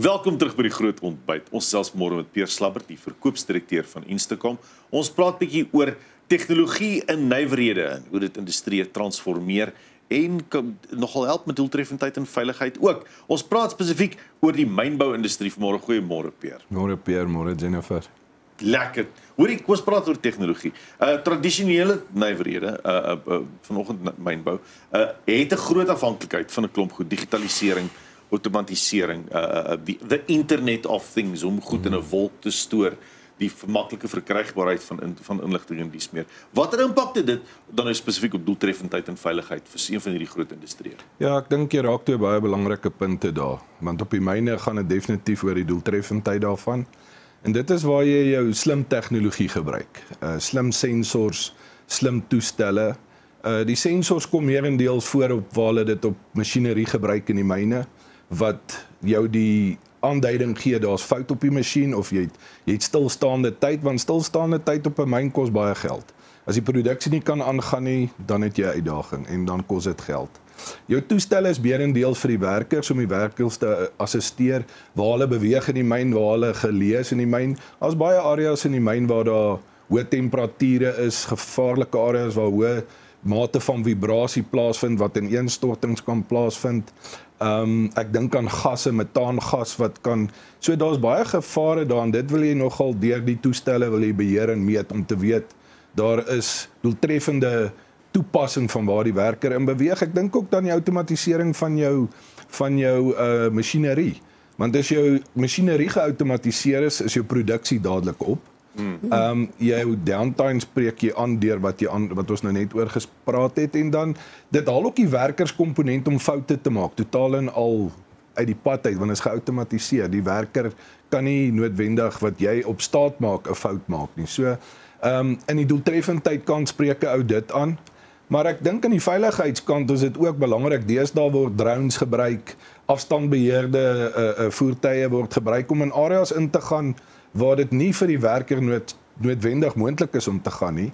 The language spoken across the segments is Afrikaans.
Welkom terug by die groot ontbyt. Ons gesels môre met Peer Slabbert, die verkoopsdirekteur van Instacom. Ons praat 'n bietjie oor tegnologie in nywerhede en hoe dit industrie transformeer en nogal help met doeltreffendheid en veiligheid ook. Ons praat spesifiek oor die mynbou-industrie vanmôre. Goeiemôre Peer. Môre Peer, môre Jennifer. Lekker. Hoorie, kom ons praat oor tegnologie. Tradisionele nywerhede, vanoggend mynbou, het 'n groot afhanklikheid van 'n klomp goed, digitalisering, automatisering, the Internet of Things, om goed in 'n wolk te stoor, die maklike verkrygbaarheid van inligting en dies meer. Watter impak het dit dan nou spesifiek op doeltreffendheid en veiligheid vir een van hierdie groot industrieë? Ja, ek dink jy raak toe baie belangrike punte daar, want op die myne gaan dit definitief oor die doeltreffendheid daarvan. En dit is waar jy jou slim tegnologie gebruik. Slim sensors, slim toestelle. Die sensors kom meerendeels voor op waar hulle dit op masjinerie gebruik in die myne, wat jou die aanduiding gee, daar's fout op die masjien, of jy het stilstaande tyd, want stilstaande tyd op 'n myn kos baie geld. As die produksie nie kan aangaan nie, dan het jy 'n uitdaging, en dan kos dit geld. Jou toestelle is meerendeels vir die werkers, om die werkers te assisteer, waar hulle beweeg in die myn, waar hulle gelees in die myn. Daar's baie areas in die myn waar daar hoë temperature is, gevaarlike areas waar hoë mate van vibrasie plaasvind, wat in ineenstortings kan plaasvind. Ek dink aan gasse, metaangas wat kan, so daar's baie gevare daarin. Dit wil jy nogal deur die toestelle wil jy beheer en meet, om te weet, daar is doeltreffende toepassing van waar die werker in beweeg. Ek dink ook dan die outomatisering van jou masjinerie. Want as jou masjinerie geautomatiseer is jou produksie dadelik op. Jou downtime spreek jy aan deur wat ons nou net oor gespraat het, en dan dit haal ook die werkerskomponent om foute te maak totaal en al uit die pad uit, want dit is geautomatiseer. Die werker kan nie noodwendig wat jy op staat maak 'n fout maak nie. So in die doeltreffendheid kant spreek 'n ou dit aan. Maar ek dink aan die veiligheidskant is dit ook belangrik. Deesdae word drones gebruik, afstandbeheerde voertuie word gebruik om in areas in te gaan waar dit nie vir die werker noodwendig moontlik is om te gaan nie,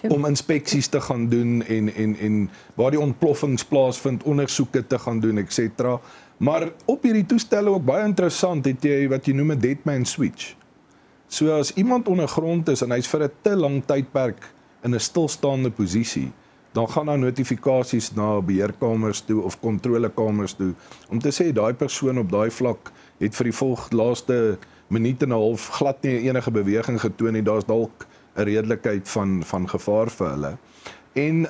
om inspeksies te gaan doen en waar die ontploffings plaasvind, ondersoeke te gaan doen, etc. Maar op hierdie toestelle ook baie interessant, het jy wat jy noem 'n dead man switch. So as iemand ondergrond is en hy's vir 'n te lang tydperk in 'n stilstaande posisie, dan gaan daar notifikasies na beheerkamers toe of kontrolekamers toe om te sê daai persoon op daai vlak het vir die laaste minuut en 'n half glad nie enige beweging getoon nie. Daar's dalk 'n redelikheid van gevaar vir hulle. En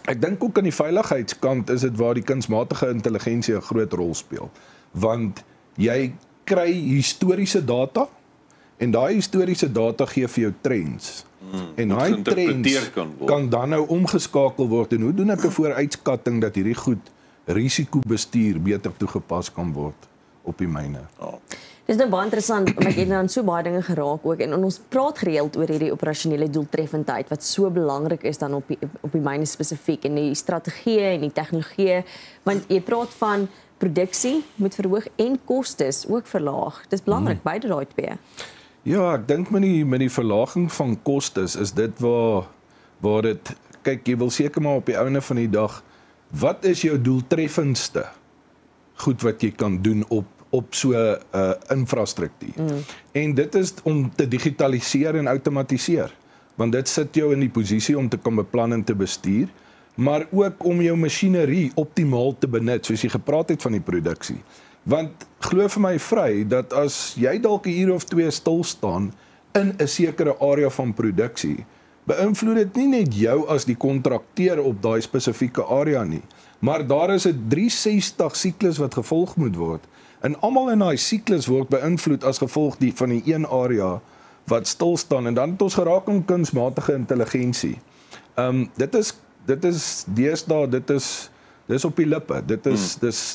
ek dink ook aan die veiligheidskant is dit waar die kunsmatige intelligensie 'n groot rol speel. Want jy kry historiese data en daai historiese data gee vir jou trends. En daai trends kan dan nou omgeskakel word. En hoe doen ek 'n vooruitskatting dat hierdie goed risikobestuur beter toegepas kan word op die myne? Dis nou baie interessant, want ek het nou aan so baie dinge geraak ook, en ons praat gereeld oor hierdie operasionele doeltreffendheid, wat so belangrik is dan op die myne spesifiek, en die strategieë en die tegnologieë, want jy praat van produksie moet verhoog en kostes ook verlaag. Dis belangrik, beide daai twee. Ja, ek dink met die verlaging van kostes is dit waar dit, kyk, jy wil seker maar op die einde van die dag, wat is jou doeltreffendste goed wat jy kan doen op so infrastruktuur. En dit is om te digitaliseer en outomatiseer, want dit sit jou in die posisie om te kan beplan en te bestuur, maar ook om jou masjinerie optimaal te benut, soos jy gepraat het van die produksie. Want glo vir my vry, dat as jy dalk 'n uur of 2 stil staan in 'n sekere area van produksie, beïnvloed dit nie net jou as die kontrakteur op daai spesifieke area nie, maar daar is 'n 360 siklus wat gevolg moet word. En almal in daai siklus word beïnvloed as gevolg van die een area wat stil staan. En dan het ons geraak om kunsmatige intelligensie. Dit is deesdae, dis op die lippe.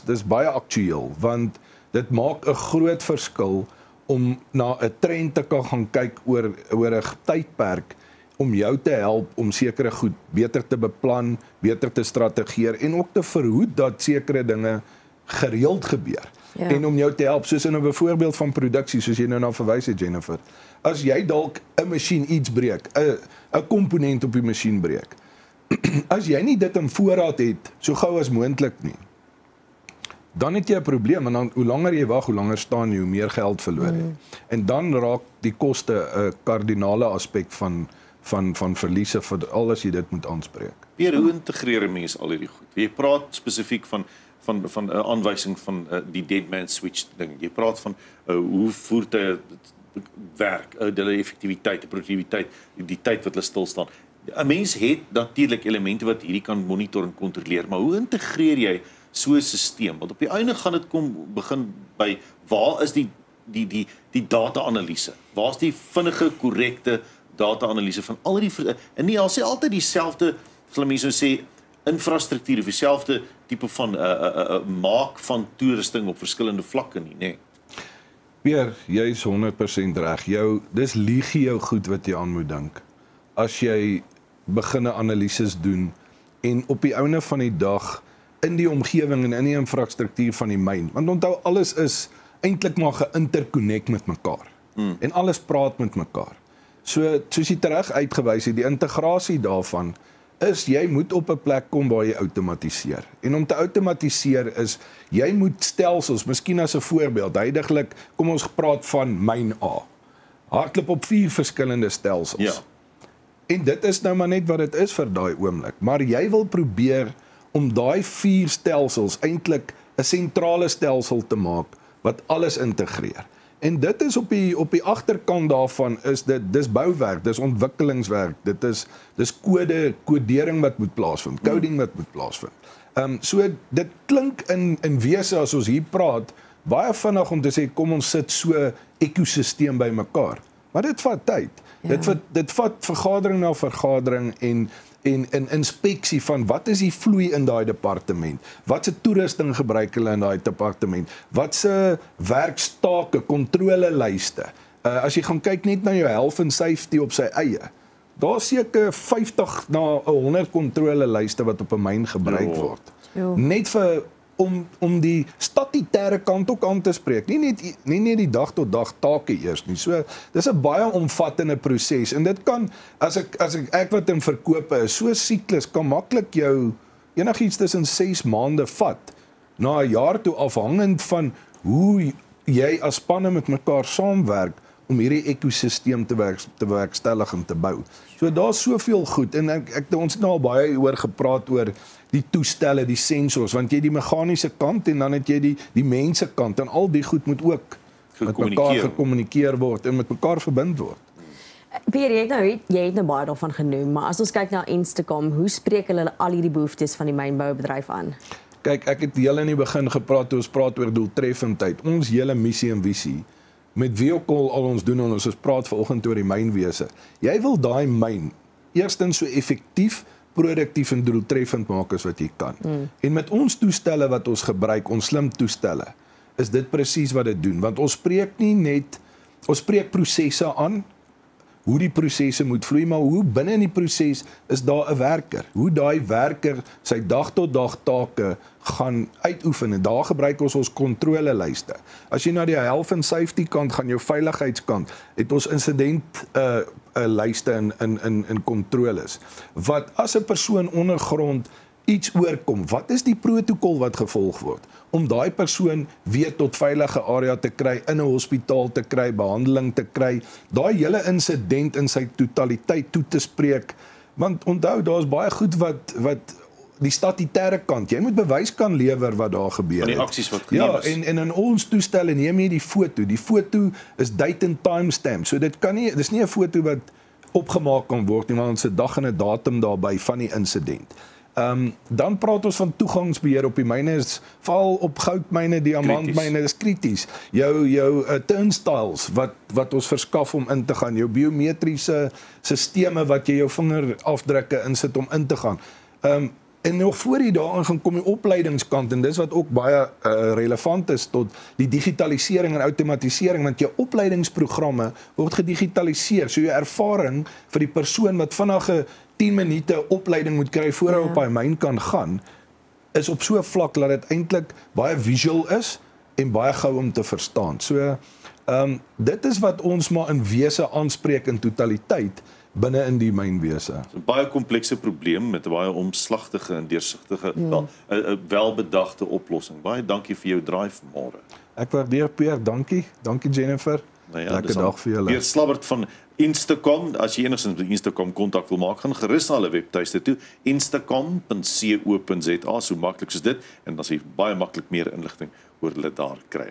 Dis baie aktueel, want dit maak 'n groot verskil om na 'n trend te kan gaan kyk oor 'n tydperk, om jou te help om sekere goed beter te beplan, beter te strategeer en ook te verhoed dat sekere dinge gereeld gebeur. Ja. En om jou te help, soos in 'n voorbeeld van produksie, soos jy nou na verwys het, Jennifer. As jy dalk 'n masjien iets breek, 'n komponent op die masjien breek, as jy nie dit in voorraad het, so gou as moontlik nie, dan het jy 'n probleem en dan hoe langer jy wag, hoe langer staan jy, hoe meer geld verloor jy. En dan raak die koste 'n kardinale aspek van verliese vir al as jy dit moet aanspreek. Pierre, hoe integreer 'n mens al hierdie goed? Jy praat spesifiek van 'n aanwysing van die dead man switch ding. Jy praat van hoe voertuie werk, hulle effektiwiteit, produktiwiteit, die tyd wat hulle stil staan. 'n Mens het natuurlik elemente wat hierdie kan monitor en kontroleer, maar hoe integreer jy so 'n stelsel? Want op die einde gaan dit begin by waar is die data-analise? Waar is die vinnige, korrekte data-analise van al die en nie al sê altyd dieselfde, sal mense sê, infrastruktuur of dieselfde tipe van maak van toerusting op verskillende vlakke nie, nê? Pierre, jy is 100% reg. Dis lieg jou goed wat jy aan moet dink. As jy beginne analises doen en op die einde van die dag in die omgewing en in die infrastruktuur van die myn, want onthou alles is eintlik maar geïnterkonnekt met mekaar. En alles praat met mekaar. So soos jy reg uitgewys het, die integrasie daarvan is jy moet op 'n plek kom waar jy outomatiseer. En om te outomatiseer is jy moet stelsels, miskien as 'n voorbeeld, huidigelik kom ons praat van myn A. Hardloop op 4 verskillende stelsels. Ja. En dit is nou maar net wat dit is vir daai oomblik, maar jy wil probeer om daai 4 stelsels eintlik 'n sentrale stelsel te maak wat alles integreer. En dit is op die agterkant daarvan is dis bouwerk, dis ontwikkelingswerk, dis kodering wat moet plaasvind, coding wat moet plaasvind. So dit klink in wese as ons hier praat baie vinnig om te sê kom ons sit so ekosisteem by mekaar. Maar dit vat tyd. Ja. Dit vat vergadering na vergadering en inspeksie van wat is die vloei in daai departement, wat se toerusting gebruik hulle in daai departement, wat se werkstake, kontrolelyste. As jy gaan kyk net na jou health and safety op sy eie, daar seker 50 na 100 kontrolelyste wat op 'n myn gebruik word. Net vir om die statutêre kant ook aan te spreek. Nie net die dag tot dag take eers nie. So dis 'n baie omvattende proses en dit kan as ek wat in verkope is, so 'n siklus kan maklik jou enigiets tussen 6 maande vat na 'n jaar toe afhangend van hoe jy as spanne met mekaar saamwerk om hierdie ekosisteem te werkstellig en te bou. So daar's soveel goed en ons het nou al baie oor gepraat oor die toestelle, die sensors, want jy die meganiese kant en dan het jy die mense kant en al die goed moet ook met mekaar gekommunikeer word en met mekaar verbind word. Pierre, jy het nou baie daarvan genoem, maar as ons kyk na Instacom, hoe spreek hulle al hierdie behoeftes van die mynboubedryf aan? Kyk, ek het heel in die begin gepraat, ons praat oor doeltreffendheid. Ons hele missie en visie, met wie ook al ons doen, en ons praat vanoggend oor die mynwese. Jy wil daai myn eerstens so effektief, produktief en doeltreffend maak as wat jy kan. En met ons toestelle wat ons gebruik, ons slim toestelle, is dit presies wat dit doen. Want ons spreek prosesse aan, hoe die prosesse moet vloei, maar hoe binne in die proses is daar 'n werker. Hoe daai werker sy dag tot dag take gaan uitoefen en daar gebruik ons kontrolelyste. As jy na die health and safety kant gaan, jou veiligheidskant, het ons insident lyste in kontroles. Wat as 'n persoon ondergrond iets oorkom, wat is die protokol wat gevolg word om daai persoon weer tot veilige area te kry, in 'n hospitaal te kry, behandeling te kry, daai hele insident in sy totaliteit toe te spreek, want onthou daar's baie goed wat die statutêre kant, jy moet bewys kan lewer wat daar gebeur het. Die aksies wat geneem is. En in ons toestelle neem jy die foto is date and timestamp, so dis nie 'n foto wat opgemaak kan word nie, want ons het dag en 'n datum daarby van die insident. Dan praat ons van toegangsbeheer op die myne, is val op goudmyne, diamantmyne, dis krities. Jou turnstiles wat ons verskaf om in te gaan, jou biometriese sisteme wat jy jou vingerafdrukke insit om in te gaan. En nog voor jy daarin gaan kom die opleidingskant, en dis wat ook baie relevant is tot die digitalisering en outomatisering, want jou opleidingsprogramme word gedigitaliseer, so jou ervaring vir die persoon wat vinnige 10 minute opleiding moet kry voor hy op hy myn kan gaan, is op so 'n vlak dat dit eintlik baie visual is en baie gou om te verstaan. So dit is wat ons maar in wese aanspreek in totaliteit binne in die mynwese. 'n baie komplekse probleem met 'n baie omslagtige en deursigtige, wel, 'n welbedagte oplossing. Baie dankie vir jou draai vanmôre. Ek waardeer Pierre, dankie. Dankie Jennifer. Nou ja, Lekker dis dag vir julle. Pierre Slabbert van Instacom. As jy enigstens met Instacom kontak wil maak, gaan gerus na hulle webtuiste toe, instacom.co.za, so maklik soos dit, en dan sê jy baie maklik meer inligting oor hulle daar kry.